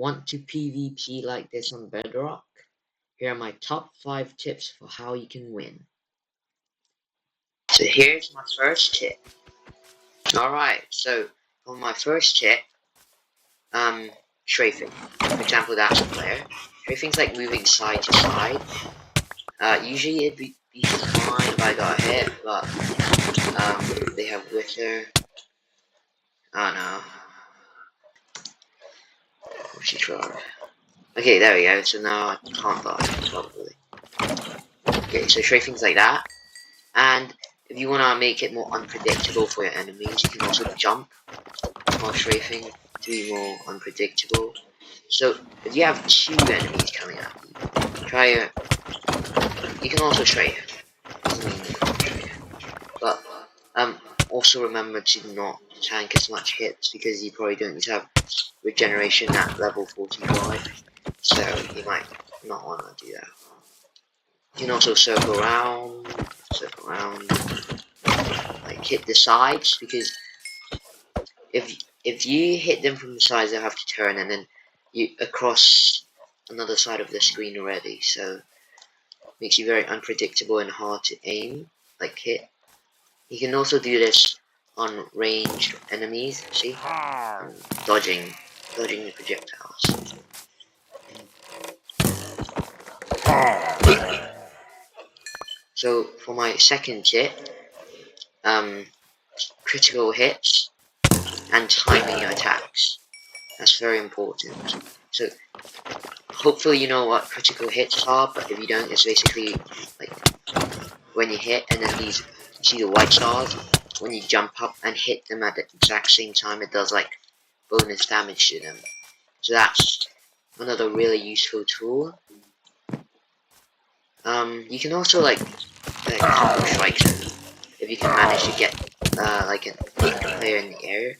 Want to PvP like this on Bedrock? Here are my top 5 tips for how you can win. So here's my first tip. Alright, so for my first tip, strafing. For example, that's a player. Strafing's like moving side to side. Usually it'd be fine if I got hit, but they have Wither. Oh no. What's she trying? Okay, there we go. So now I can't die, probably. Okay, so strafing's like that. And if you want to make it more unpredictable for your enemies, you can also jump while strafing to be more unpredictable. So if you have 2 enemies coming at you, try it. You can also strafe. But also remember to not tank as much hits because you probably don't need to have regeneration at level 45. So you might not want to do that. You can also circle around, like hit the sides, because if you hit them from the sides, they'll have to turn, and then you across another side of the screen already. So it makes you very unpredictable and hard to aim, like hit. You can also do this on ranged enemies. See, dodging the projectiles. So for my second tip, critical hits and timing your attacks. That's very important. So hopefully you know what critical hits are, but if you don't, it's basically like when you hit and then these, you see the white stars, when you jump up and hit them at the exact same time, it does like bonus damage to them. So that's another really useful tool. You can also like combo strikes if you can manage to get like an player in the air.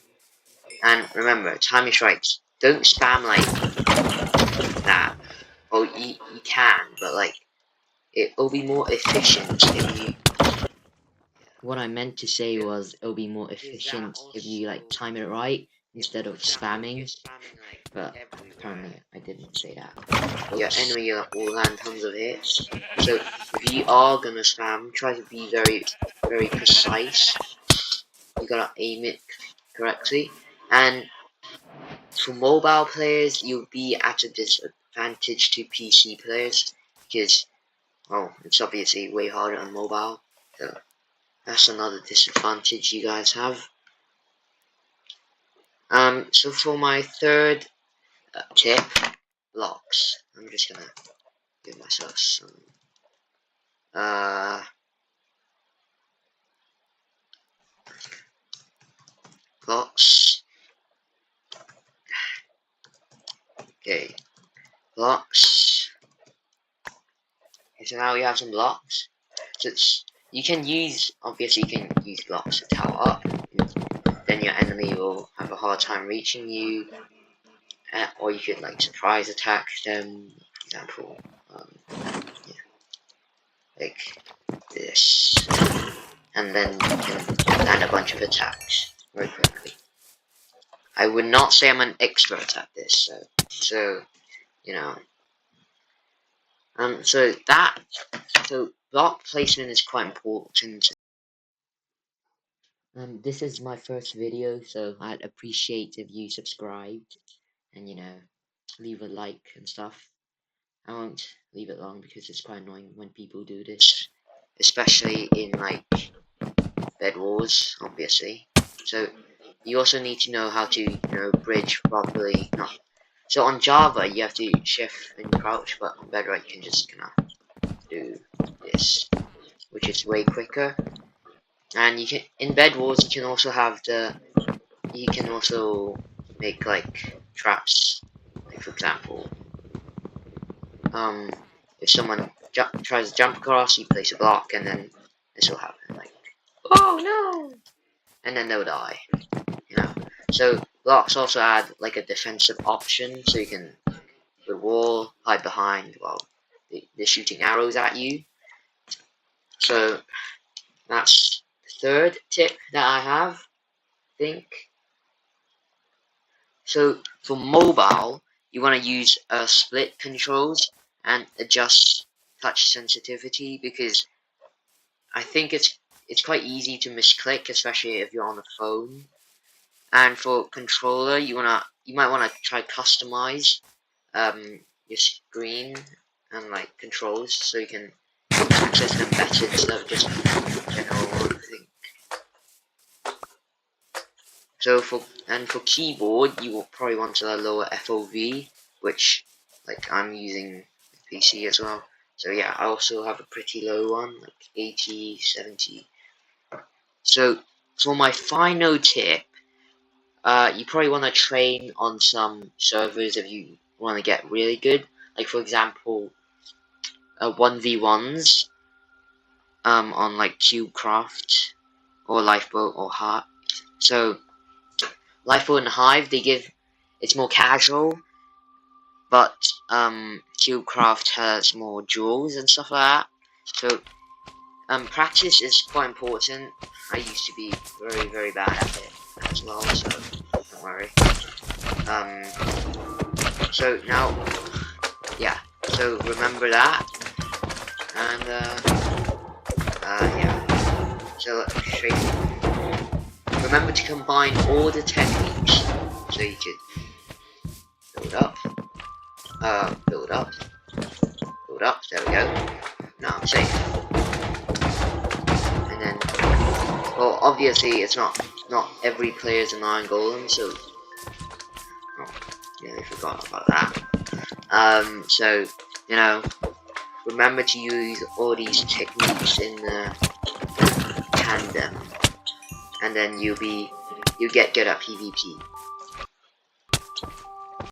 And remember, timing strikes, don't spam like that. Oh, you can, but like it'll be more efficient if you. What I meant to say was it'll be more efficient if you like time it right instead of spamming. But apparently I didn't say that. Your enemy will land tons of hits. So if you are gonna spam, try to be very precise. You gotta aim it correctly. And for mobile players, you'll be at a disadvantage to PC players because, well, it's obviously way harder on mobile. So that's another disadvantage you guys have. So for my third tip, blocks. I'm just gonna give myself some blocks. Okay, blocks. Okay, so now we have some blocks. So you can use, obviously you can use blocks to tower up. Then your enemy will have a hard time reaching you. Or you could like surprise attack them, for example. Yeah, like this. And then you can land a bunch of attacks very quickly. I would not say I'm an expert at this, so you know. So block placement is quite important. This is my first video, so I'd appreciate if you subscribed and leave a like and stuff. I won't leave it long because it's quite annoying when people do this, especially in like Bed Wars, obviously. So you also need to know how to bridge properly. So on Java you have to shift and crouch, but on Bedrock you can just do this, which is way quicker. And you can in Bed Wars you can also make like traps. Like for example, if someone tries to jump across, you place a block, and then this will happen. Like, oh no, and then they'll die. So blocks also add like a defensive option, so you can the wall hide behind while they're shooting arrows at you. So that's the third tip that I have, I think. So for mobile, you want to use split controls and adjust touch sensitivity, because I think it's quite easy to misclick, especially if you're on the phone. And for controller, you might wanna try customize your screen and like controls so you can access them better instead of just general one thing. So for keyboard, you will probably want a lower FOV, which like I'm using PC as well. So yeah, I also have a pretty low one, like 80, 70. So for my final tip, you probably want to train on some servers if you want to get really good. Like for example, 1v1s on like CubeCraft or Lifeboat or Heart. So Lifeboat and Hive, it's more casual, but CubeCraft has more duels and stuff like that. So practice is quite important. I used to be very, very bad at it as well, so don't worry. So now, yeah, so remember that, and yeah, so straight. Remember to combine all the techniques, so you could build up, build up, build up, there we go. Now I'm safe. And then, well, obviously it's not every player is an Iron Golem, so, oh, nearly forgot about that. So, you know, remember to use all these techniques in tandem, and then you get good at PvP.